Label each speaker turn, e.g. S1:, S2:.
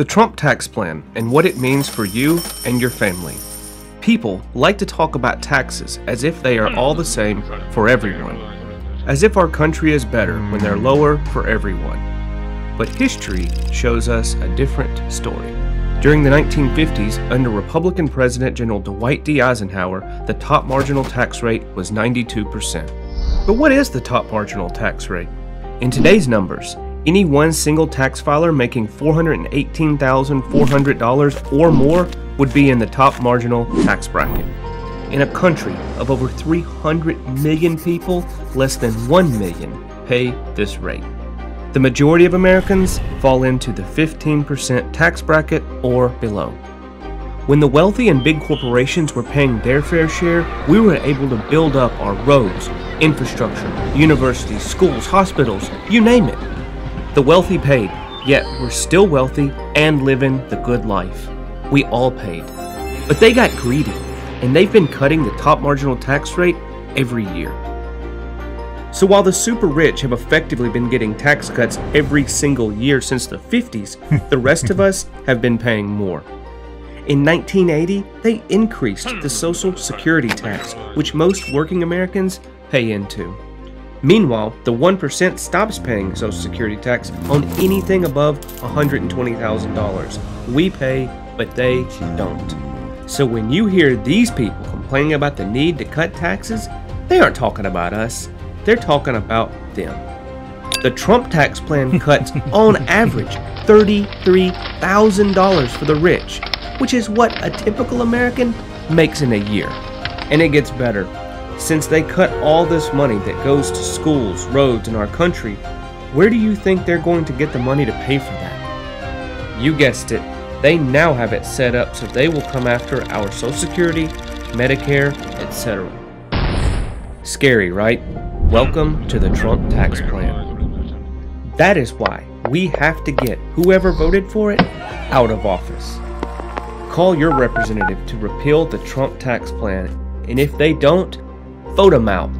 S1: The Trump tax plan and what it means for you and your family. People like to talk about taxes as if they are all the same for everyone, as if our country is better when they're lower for everyone. But history shows us a different story. During the 1950s, under Republican President General Dwight D. Eisenhower, the top marginal tax rate was 92%. But what is the top marginal tax rate? In today's numbers, any one single tax filer making $418,400 or more would be in the top marginal tax bracket. In a country of over 300 million people, less than 1 million pay this rate. The majority of Americans fall into the 15% tax bracket or below. When the wealthy and big corporations were paying their fair share, we were able to build up our roads, infrastructure, universities, schools, hospitals, you name it. The wealthy paid, yet we're still wealthy and living the good life. We all paid. But they got greedy, and they've been cutting the top marginal tax rate every year. So while the super rich have effectively been getting tax cuts every single year since the 50s, the rest of us have been paying more. In 1980, they increased the Social Security tax, which most working Americans pay into. Meanwhile, the 1% stops paying Social Security tax on anything above $120,000. We pay, but they don't. So when you hear these people complaining about the need to cut taxes, they aren't talking about us. They're talking about them. The Trump tax plan cuts, on average, $33,000 for the rich, which is what a typical American makes in a year. And it gets better. Since they cut all this money that goes to schools, roads in our country, where do you think they're going to get the money to pay for that? You guessed it. They now have it set up so they will come after our Social Security, Medicare, etc. Scary, right? Welcome to the Trump tax plan. That is why we have to get whoever voted for it out of office. Call your representative to repeal the Trump tax plan, and if they don't, vote them out.